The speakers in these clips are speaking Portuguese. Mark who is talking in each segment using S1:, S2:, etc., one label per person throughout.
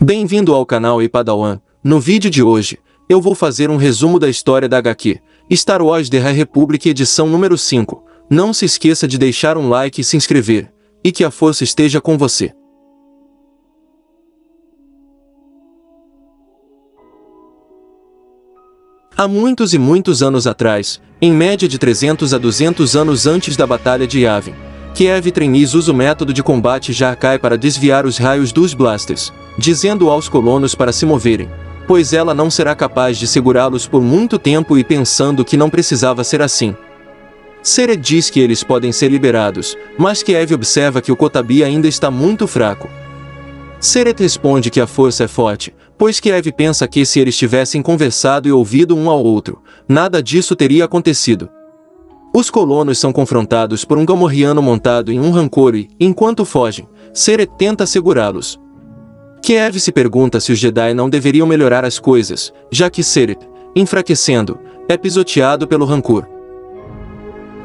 S1: Bem-vindo ao canal Padawan. No vídeo de hoje, eu vou fazer um resumo da história da HQ Star Wars The High Republic edição número 5. Não se esqueça de deixar um like e se inscrever, e que a força esteja com você. Há muitos e muitos anos atrás, em média de 300 a 200 anos antes da Batalha de Yavin, Kiev Trainees usa o método de combate Jarkai para desviar os raios dos blasters, dizendo aos colonos para se moverem, pois ela não será capaz de segurá-los por muito tempo e pensando que não precisava ser assim. Seret diz que eles podem ser liberados, mas Kiev observa que o Kotabi ainda está muito fraco. Seret responde que a força é forte, pois Kiev pensa que se eles tivessem conversado e ouvido um ao outro, nada disso teria acontecido. Os colonos são confrontados por um Gamorreano montado em um Rancor e, enquanto fogem, Seret tenta segurá-los. Kiev se pergunta se os Jedi não deveriam melhorar as coisas, já que Seret, enfraquecendo, é pisoteado pelo Rancor.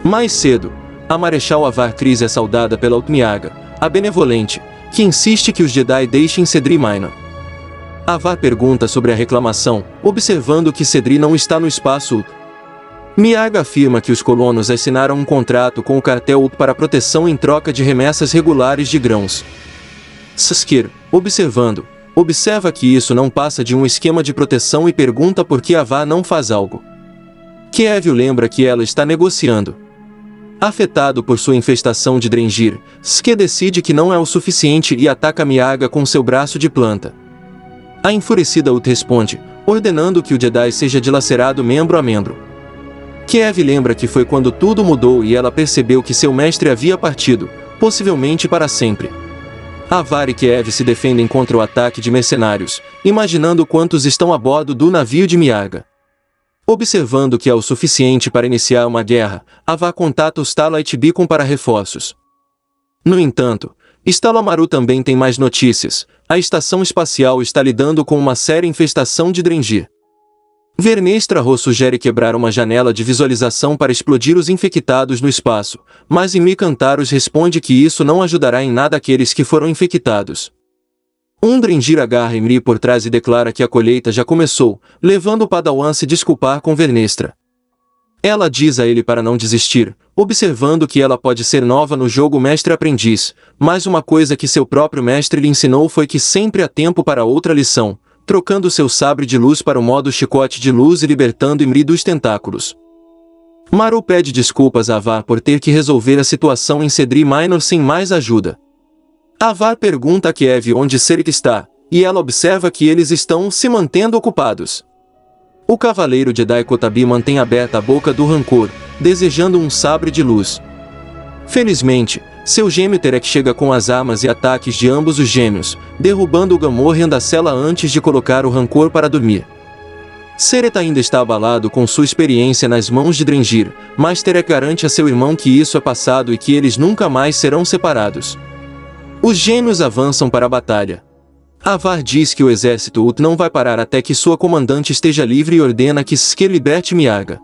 S1: Mais cedo, a Marechal Avar Kriss é saudada pela Utmiaga, a benevolente, que insiste que os Jedi deixem Cedri Minor. Avar pergunta sobre a reclamação, observando que Cedri não está no espaço Ut. Miaga afirma que os colonos assinaram um contrato com o cartel Ut para proteção em troca de remessas regulares de grãos. Skir, observa que isso não passa de um esquema de proteção e pergunta por que Avar não faz algo. Kiev lembra que ela está negociando. Afetado por sua infestação de Drengir, Skir decide que não é o suficiente e ataca Miaga com seu braço de planta. A enfurecida Ut responde, ordenando que o Jedi seja dilacerado membro a membro. Kiev lembra que foi quando tudo mudou e ela percebeu que seu mestre havia partido, possivelmente para sempre. Avar e Kiev se defendem contra o ataque de mercenários, imaginando quantos estão a bordo do navio de Miaga. Observando que é o suficiente para iniciar uma guerra, Avar contata o Starlight Beacon para reforços. No entanto, Stalamaru também tem mais notícias. A estação espacial está lidando com uma séria infestação de Drengir. Vernestra Ro sugere quebrar uma janela de visualização para explodir os infectados no espaço, mas Imi-Kantaros responde que isso não ajudará em nada aqueles que foram infectados. Um Drengir agarra Imri por trás e declara que a colheita já começou, levando o Padawan a se desculpar com Vernestra. Ela diz a ele para não desistir, observando que ela pode ser nova no jogo mestre-aprendiz, mas uma coisa que seu próprio mestre lhe ensinou foi que sempre há tempo para outra lição, trocando seu sabre de luz para o modo chicote de luz e libertando Imri dos tentáculos. Maru pede desculpas a Avar por ter que resolver a situação em Cedri Minor sem mais ajuda. Avar pergunta a Kiev onde Seret está, e ela observa que eles estão se mantendo ocupados. O Cavaleiro Jedi Kotabi mantém aberta a boca do Rancor, desejando um sabre de luz. Felizmente, seu gêmeo Terek chega com as armas e ataques de ambos os gêmeos, derrubando o Gamorrean da cela antes de colocar o Rancor para dormir. Seret ainda está abalado com sua experiência nas mãos de Drengir, mas Terek garante a seu irmão que isso é passado e que eles nunca mais serão separados. Os gêmeos avançam para a batalha. Avar diz que o exército Ut não vai parar até que sua comandante esteja livre e ordena que Skir liberte Miaga.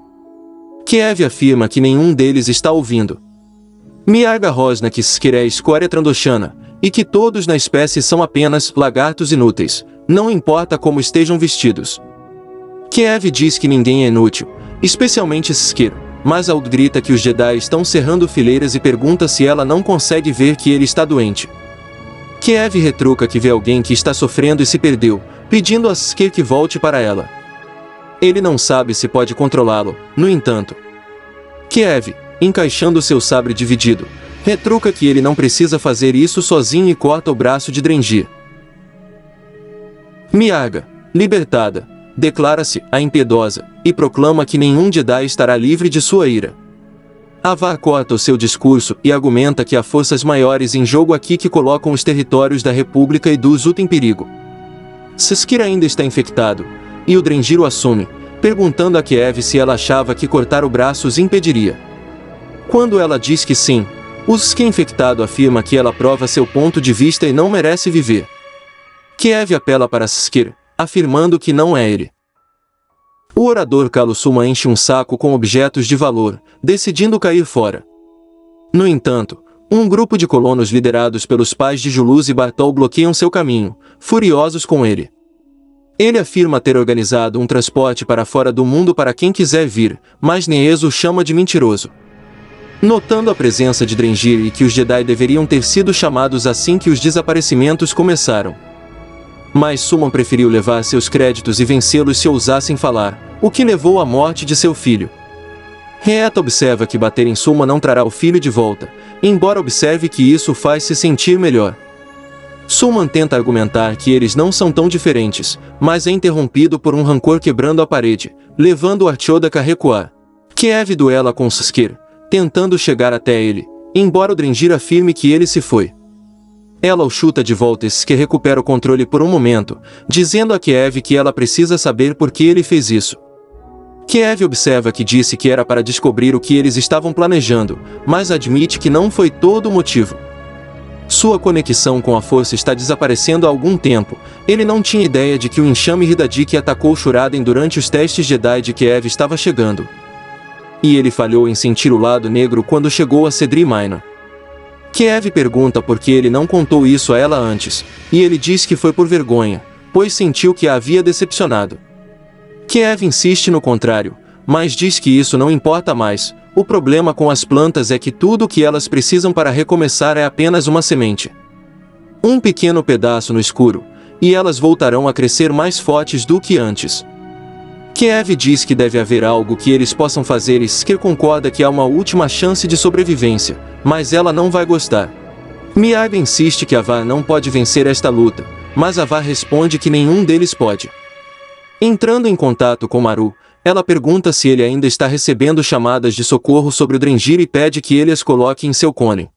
S1: Kiev afirma que nenhum deles está ouvindo. Miaga rosna que Skir é a escória Trandoshana, e que todos na espécie são apenas lagartos inúteis, não importa como estejam vestidos. Kiev diz que ninguém é inútil, especialmente Skir, mas Aud grita que os Jedi estão cerrando fileiras e pergunta se ela não consegue ver que ele está doente. Kiev retruca que vê alguém que está sofrendo e se perdeu, pedindo a Skir que volte para ela. Ele não sabe se pode controlá-lo, no entanto. Kiev, encaixando seu sabre dividido, retruca que ele não precisa fazer isso sozinho e corta o braço de Drengir. Miaga, libertada, declara-se a impiedosa, e proclama que nenhum Jedi estará livre de sua ira. Avar corta o seu discurso e argumenta que há forças maiores em jogo aqui que colocam os territórios da República e dos Ut em perigo. Skir ainda está infectado, e o Drengir o assume, perguntando a Kiev se ela achava que cortar o braço os impediria. Quando ela diz que sim, o Skir infectado afirma que ela prova seu ponto de vista e não merece viver. Kiev apela para Skir, afirmando que não é ele. O orador Kalo Suma enche um saco com objetos de valor, decidindo cair fora. No entanto, Um grupo de colonos liderados pelos pais de Julius e Bartol bloqueiam seu caminho, furiosos com ele. Ele afirma ter organizado um transporte para fora do mundo para quem quiser vir, mas Neez o chama de mentiroso. Notando a presença de Drengir e que os Jedi deveriam ter sido chamados assim que os desaparecimentos começaram. Mas Suman preferiu levar seus créditos e vencê-los se ousassem falar, o que levou à morte de seu filho. Reeta observa que bater em Suman não trará o filho de volta, embora observe que isso faz se sentir melhor. Suman tenta argumentar que eles não são tão diferentes, mas é interrompido por um rancor quebrando a parede, levando Archodaka a recuar. Kiev duela com Skir, tentando chegar até ele, embora o Drengir afirme que ele se foi. Ela o chuta de volta e Skir recupera o controle por um momento, dizendo a Kiev que ela precisa saber por que ele fez isso. Kiev observa que disse que era para descobrir o que eles estavam planejando, mas admite que não foi todo o motivo. Sua conexão com a força está desaparecendo há algum tempo. Ele não tinha ideia de que o enxame Hidadik atacou Shuraden durante os testes Jedi de Kiev estava chegando. E ele falhou em sentir o lado negro quando chegou a Cedri Minor. Kiev pergunta por que ele não contou isso a ela antes, e ele diz que foi por vergonha, pois sentiu que a havia decepcionado. Kiev insiste no contrário, mas diz que isso não importa mais. O problema com as plantas é que tudo o que elas precisam para recomeçar é apenas uma semente. Um pequeno pedaço no escuro, e elas voltarão a crescer mais fortes do que antes. Kiev diz que deve haver algo que eles possam fazer e Skir concorda que há uma última chance de sobrevivência, mas ela não vai gostar. Miyaga insiste que Avar não pode vencer esta luta, mas Avar responde que nenhum deles pode. Entrando em contato com Maru, ela pergunta se ele ainda está recebendo chamadas de socorro sobre o Drengir e pede que ele as coloque em seu cone.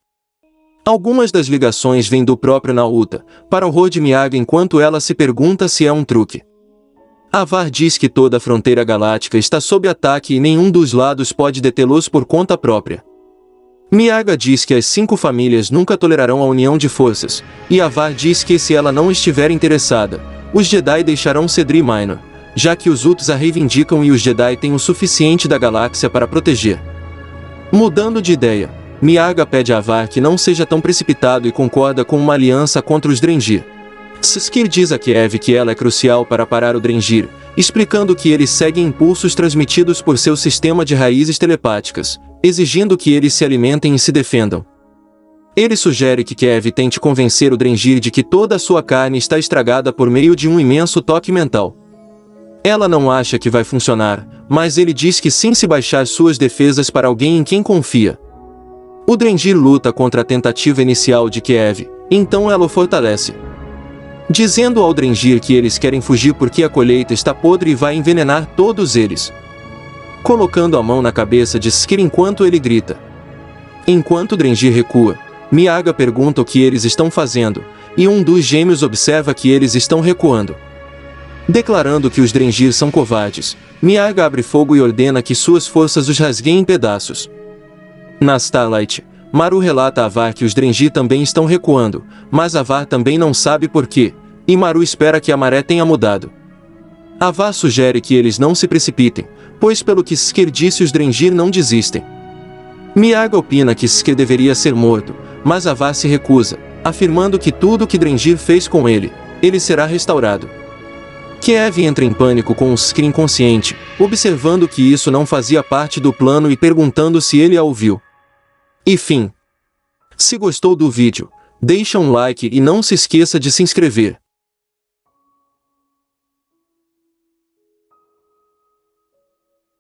S1: Algumas das ligações vêm do próprio Nauta, para o horror de Miyaga enquanto ela se pergunta se é um truque. Avar diz que toda a fronteira galáctica está sob ataque e nenhum dos lados pode detê-los por conta própria. Miyaga diz que as 5 famílias nunca tolerarão a união de forças, e Avar diz que se ela não estiver interessada, os Jedi deixarão Cedri Minor, já que os Huts a reivindicam e os Jedi têm o suficiente da galáxia para proteger. Mudando de ideia, Miyaga pede a Avar que não seja tão precipitado e concorda com uma aliança contra os Drengir. Skir diz a Kiev que ela é crucial para parar o Drengir, explicando que eles seguem impulsos transmitidos por seu sistema de raízes telepáticas, exigindo que eles se alimentem e se defendam. Ele sugere que Kiev tente convencer o Drengir de que toda a sua carne está estragada por meio de um imenso toque mental. Ela não acha que vai funcionar, mas ele diz que sim se baixar suas defesas para alguém em quem confia. O Drengir luta contra a tentativa inicial de Kiev, então ela o fortalece. Dizendo ao Drengir que eles querem fugir porque a colheita está podre e vai envenenar todos eles. Colocando a mão na cabeça de Skir enquanto ele grita. Enquanto Drengir recua, Miyaga pergunta o que eles estão fazendo, e um dos gêmeos observa que eles estão recuando. Declarando que os Drengir são covardes, Miyaga abre fogo e ordena que suas forças os rasguem em pedaços. Na Starlight, Maru relata a Avar que os Drengir também estão recuando, mas Avar também não sabe por quê, e Maru espera que a maré tenha mudado. Avar sugere que eles não se precipitem, pois pelo que Skir disse os Drengir não desistem. Miyaga opina que Skir deveria ser morto, mas Avar se recusa, afirmando que tudo o que Drengir fez com ele será restaurado. Kiev entra em pânico com o Skir inconsciente, observando que isso não fazia parte do plano e perguntando se ele a ouviu. E fim. Se gostou do vídeo, deixa um like e não se esqueça de se inscrever.